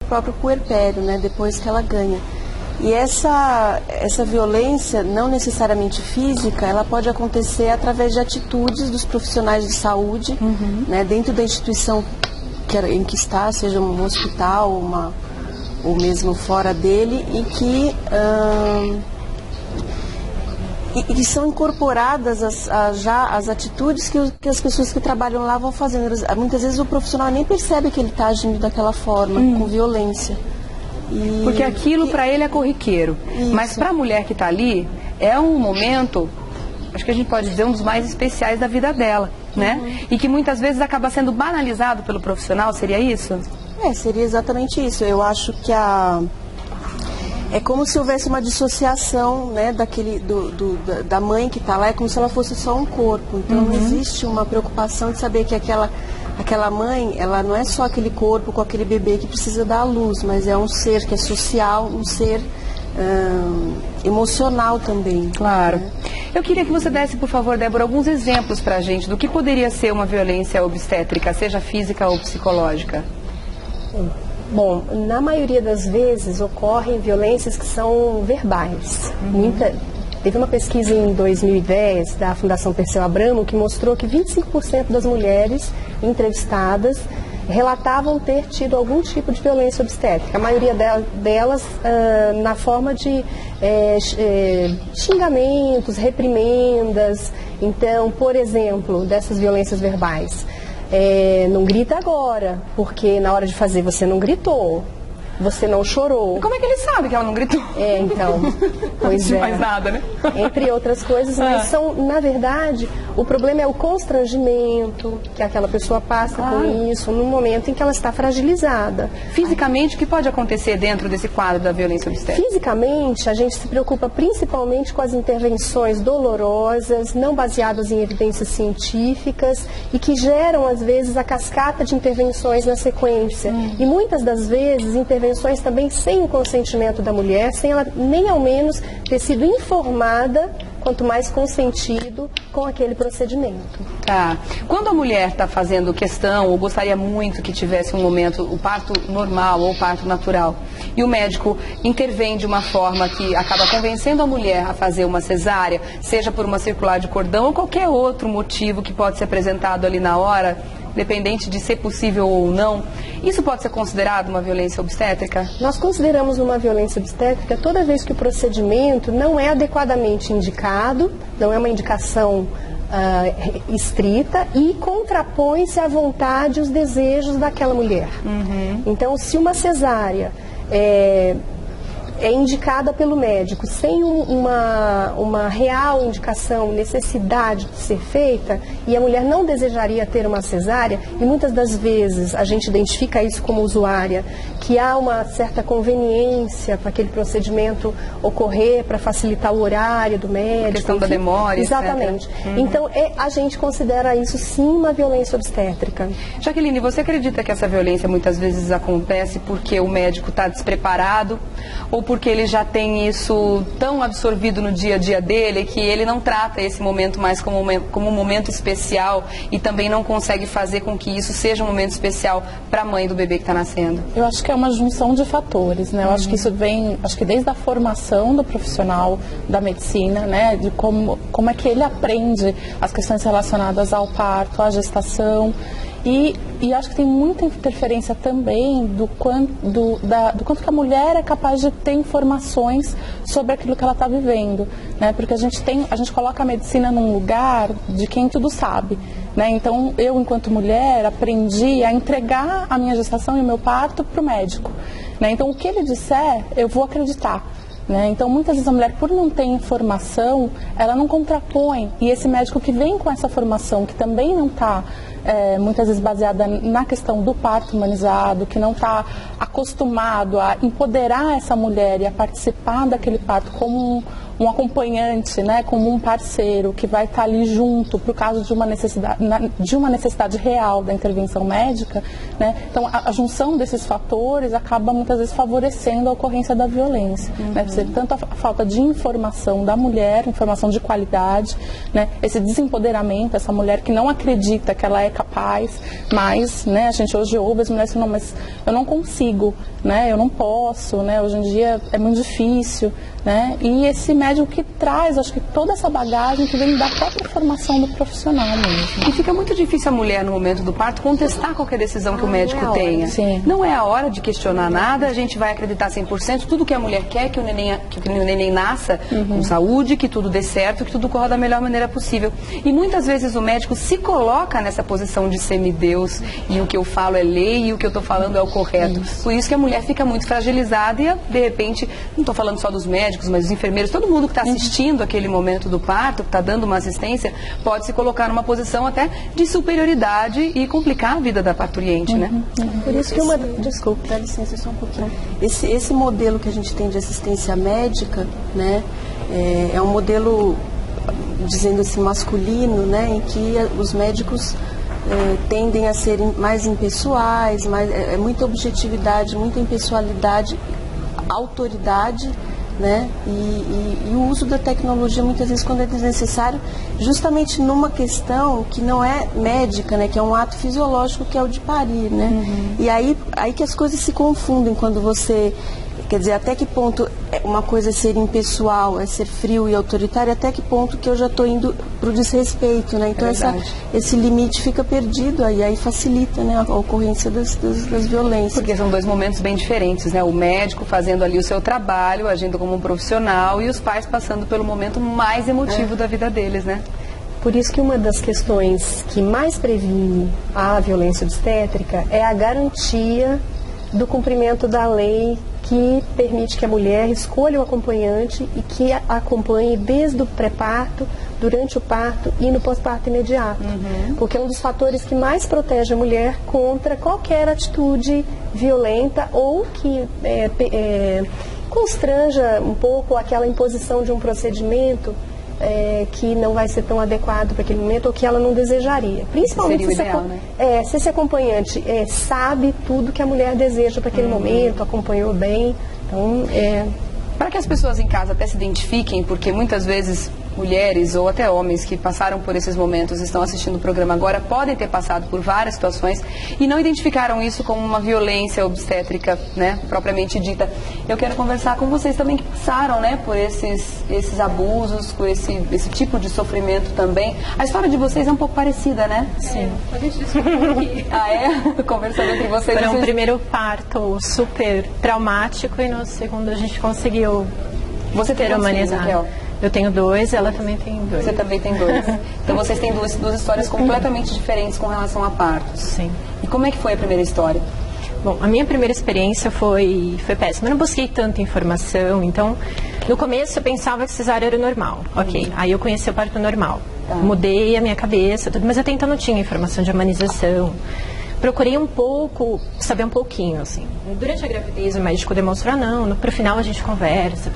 próprio puerpério, né, depois que ela ganha. E essa violência, não necessariamente física, ela pode acontecer através de atitudes dos profissionais de saúde, né, dentro da instituição em que está, seja um hospital, ou mesmo fora dele, e que são incorporadas já as atitudes que as pessoas que trabalham lá vão fazendo. Muitas vezes o profissional nem percebe que ele está agindo daquela forma, com violência. Porque aquilo para ele é corriqueiro. Isso. Mas para a mulher que está ali, é um momento, acho que a gente pode dizer, um dos mais especiais da vida dela, né? E que muitas vezes acaba sendo banalizado pelo profissional, seria isso? Seria exatamente isso. Eu acho que é como se houvesse uma dissociação, né, da mãe que está lá, é como se ela fosse só um corpo. Então não existe uma preocupação de saber que aquela mãe, ela não é só aquele corpo com aquele bebê que precisa dar à luz, mas é um ser que é social, um ser emocional também. Claro. Né? Eu queria que você desse, por favor, Débora, alguns exemplos para a gente do que poderia ser uma violência obstétrica, seja física ou psicológica. Bom, na maioria das vezes ocorrem violências que são verbais. Teve uma pesquisa em 2010 da Fundação Perseu Abramo que mostrou que 25% das mulheres entrevistadas relatavam ter tido algum tipo de violência obstétrica. A maioria delas na forma de xingamentos, reprimendas. Então, por exemplo, dessas violências verbais. Não grita agora, porque na hora de fazer você não gritou, você não chorou. E como é que ele sabe que ela não gritou? Então, pois não faz nada, né? Entre outras coisas, mas na verdade, o problema é o constrangimento que aquela pessoa passa com isso, no momento em que ela está fragilizada. Fisicamente, o que pode acontecer dentro desse quadro da violência obstétrica? Fisicamente, a gente se preocupa principalmente com as intervenções dolorosas, não baseadas em evidências científicas e que geram, às vezes, a cascata de intervenções na sequência. E muitas das vezes, intervenções também sem o consentimento da mulher, sem ela nem ao menos ter sido informada, quanto mais consentido com aquele procedimento. Tá. Quando a mulher está fazendo questão ou gostaria muito que tivesse um momento, o parto normal ou o parto natural, e o médico intervém de uma forma que acaba convencendo a mulher a fazer uma cesárea, seja por uma circular de cordão ou qualquer outro motivo que pode ser apresentado ali na hora, independente de ser possível ou não, isso pode ser considerado uma violência obstétrica? Nós consideramos uma violência obstétrica toda vez que o procedimento não é adequadamente indicado, não é uma indicação estrita e contrapõe-se à vontade e os desejos daquela mulher. Então, se uma cesárea é indicada pelo médico sem uma real indicação, necessidade de ser feita, e a mulher não desejaria ter uma cesárea, e muitas das vezes a gente identifica isso como usuária, que há uma certa conveniência para aquele procedimento ocorrer, para facilitar o horário do médico. A questão da demora, exatamente. Então, a gente considera isso sim uma violência obstétrica. Jaqueline, você acredita que essa violência muitas vezes acontece porque o médico está despreparado ou porque ele já tem isso tão absorvido no dia a dia dele que ele não trata esse momento mais como um momento especial e também não consegue fazer com que isso seja um momento especial para a mãe do bebê que está nascendo? Eu acho que é uma junção de fatores, né? Eu acho que isso vem, acho que desde a formação do profissional da medicina, né? De como é que ele aprende as questões relacionadas ao parto, à gestação. E acho que tem muita interferência também do quanto que a mulher é capaz de ter informações sobre aquilo que ela está vivendo, né? Porque a gente coloca a medicina num lugar de quem tudo sabe, né? Então, eu, enquanto mulher, aprendi a entregar a minha gestação e o meu parto para o médico, né? Então, o que ele disser, eu vou acreditar. Né? Então, muitas vezes a mulher, por não ter informação, ela não contrapõe. E esse médico que vem com essa formação, que também não está, muitas vezes, baseada na questão do parto humanizado, que não está acostumado a empoderar essa mulher e a participar daquele parto como um acompanhante, né, como um parceiro que vai estar ali junto para o caso de uma necessidade real da intervenção médica, né? Então a junção desses fatores acaba muitas vezes favorecendo a ocorrência da violência, né? Tanto a falta de informação da mulher, informação de qualidade, né? Esse desempoderamento, essa mulher que não acredita que ela é capaz, mas, né, a gente hoje ouve as mulheres falando, não, mas eu não consigo, né, eu não posso, né, hoje em dia é muito difícil, né, e esse médico que traz, acho que toda essa bagagem que vem da própria formação do profissional mesmo. E fica muito difícil a mulher, no momento do parto, contestar qualquer decisão que o médico tenha. Sim. Não é a hora de questionar nada, a gente vai acreditar 100%, tudo que a mulher quer, que o neném nasça com saúde, que tudo dê certo, que tudo corra da melhor maneira possível. E muitas vezes o médico se coloca nessa posição de semideus, e o que eu falo é lei, e o que eu estou falando é o correto. Por isso que a mulher fica muito fragilizada e, de repente, não estou falando só dos médicos, mas os enfermeiros, todo mundo que está assistindo aquele momento do parto, que está dando uma assistência, pode se colocar numa posição até de superioridade e complicar a vida da parturiente, né? Por isso que desculpa, dá licença só um pouquinho. Esse modelo que a gente tem de assistência médica, né, é um modelo, dizendo assim, masculino, né, em que os médicos tendem a serem mais impessoais, muita objetividade, muita impessoalidade, autoridade, né? E o uso da tecnologia muitas vezes quando é desnecessário, justamente numa questão que não é médica, né? Que é um ato fisiológico, que é o de parir, né? E aí que as coisas se confundem quando você, quer dizer, até que ponto uma coisa é ser impessoal, é ser frio e autoritário, até que ponto que eu já estou indo para o desrespeito, né? Então esse limite fica perdido aí facilita, né, a ocorrência das violências. Porque são dois momentos bem diferentes, né? O médico fazendo ali o seu trabalho, agindo como um profissional, e os pais passando pelo momento mais emotivo da vida deles, né? Por isso que uma das questões que mais previne a violência obstétrica é a garantia do cumprimento da lei que permite que a mulher escolha o acompanhante e que a acompanhe desde o pré-parto, durante o parto e no pós-parto imediato. Porque é um dos fatores que mais protege a mulher contra qualquer atitude violenta ou que constranja um pouco aquela imposição de um procedimento que não vai ser tão adequado para aquele momento ou que ela não desejaria. Principalmente se esse acompanhante sabe tudo que a mulher deseja para aquele momento, acompanhou bem. Então, para que as pessoas em casa até se identifiquem, porque muitas vezes mulheres ou até homens que passaram por esses momentos, estão assistindo o programa agora, podem ter passado por várias situações e não identificaram isso como uma violência obstétrica, né, propriamente dita. Eu quero conversar com vocês também que passaram, né, por esses abusos, com esse tipo de sofrimento também. A história de vocês é um pouco parecida, né? Sim. A gente descobriu aqui. Ah, é? Conversando entre vocês. Foi um primeiro parto super traumático e no segundo a gente conseguiu ter humanizado. Eu tenho 2, ela também tem 2. Você também tem 2. Então vocês têm duas histórias completamente diferentes com relação a partos. Sim. E como é que foi a primeira história? Bom, a minha primeira experiência foi péssima. Eu não busquei tanta informação, então no começo eu pensava que cesárea era normal. Ok, aí eu conheci o parto normal. Tá. Mudei a minha cabeça, tudo, mas eu ainda não tinha informação de humanização. Procurei um pouco, saber um pouquinho, assim. Durante a gravidez o médico demonstrou, não, pro final a gente conversa,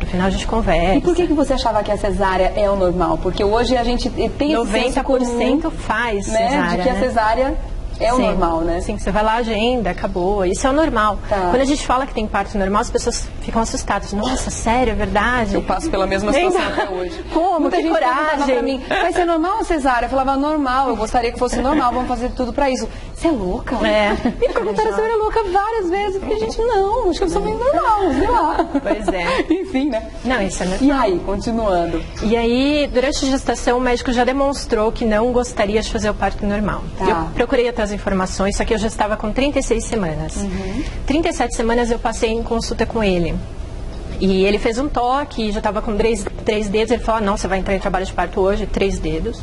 E por que você achava que a cesárea é o normal? Porque hoje a gente tem 90% comum, faz cesárea, né? De que a cesárea é o normal, né? Sim, você vai lá, agenda, acabou. Isso é o normal. Tá. Quando a gente fala que tem parto normal, as pessoas ficam assustadas. Nossa, sério, é verdade? Eu passo pela mesma situação até hoje. Como? Muita gente perguntava pra mim, vai ser normal a cesárea? Eu falava, normal, eu gostaria que fosse normal, vamos fazer tudo pra isso. Você é louca? Me perguntaram se eu era louca várias vezes. Eu falei, gente, não, acho que eu sou bem normal, sei lá. Pois é. Enfim, né? Não, isso é normal. E aí, continuando? E aí, durante a gestação, o médico já demonstrou que não gostaria de fazer o parto normal. Tá. Eu procurei atrás informações, só que eu já estava com 36 semanas. 37 semanas eu passei em consulta com ele. E ele fez um toque, já estava com 3 dedos. Ele falou, não, você vai entrar em trabalho de parto hoje, 3 dedos.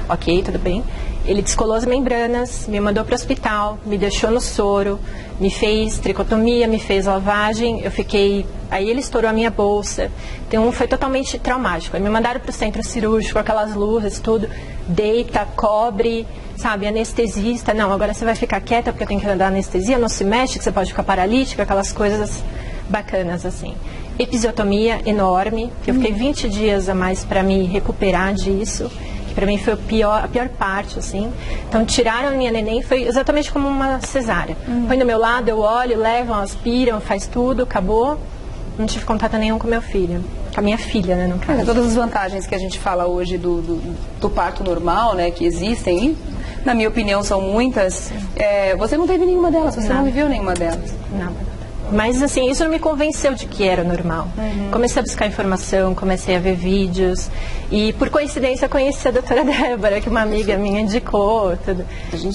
Ok, tudo bem. Ele descolou as membranas, me mandou para o hospital, me deixou no soro, me fez tricotomia, me fez lavagem, eu fiquei... Aí ele estourou a minha bolsa. Então foi totalmente traumático. Aí me mandaram para o centro cirúrgico, aquelas luzes, tudo. Deita, cobre, sabe, anestesista. Não, agora você vai ficar quieta porque eu tenho que dar anestesia, não se mexe, que você pode ficar paralítica, aquelas coisas bacanas assim. episiotomia enorme, que eu fiquei 20 dias a mais para me recuperar disso. Para mim foi a pior parte, assim. Então, tiraram a minha neném, foi exatamente como uma cesárea. Põe do meu lado, eu olho, levam, aspiram, faz tudo, acabou. Não tive contato nenhum com meu filho. Com a minha filha, né, no caso. Todas as vantagens que a gente fala hoje do parto normal, né, que existem, e, na minha opinião, são muitas. Você não teve nenhuma delas, você não viveu nenhuma delas. Não. Mas, assim, isso não me convenceu de que era normal. Comecei a buscar informação, comecei a ver vídeos. E, por coincidência, conheci a doutora Débora, que uma amiga minha indicou. Tudo.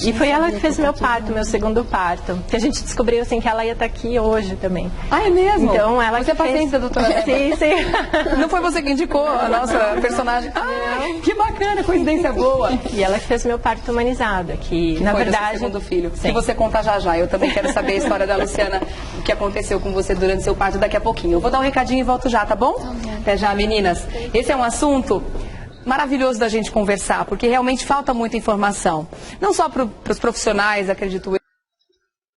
E foi ela que fez meu parto, meu segundo parto. Que a gente descobriu, assim, que ela ia estar aqui hoje também. Ah, é mesmo? Então, ela você é paciente da doutora Débora? Sim, sim. Não foi você que indicou a nossa personagem? Ai, que bacana, coincidência boa. E ela que fez meu parto humanizado, que na verdade... segundo filho. Sim. Que você conta já. Eu também quero saber a história da Luciana, o que aconteceu com você durante seu parto daqui a pouquinho. Eu vou dar um recadinho e volto já, tá bom? Até já, meninas. Esse é um assunto maravilhoso da gente conversar, porque realmente falta muita informação. Não só para os profissionais, acredito eu,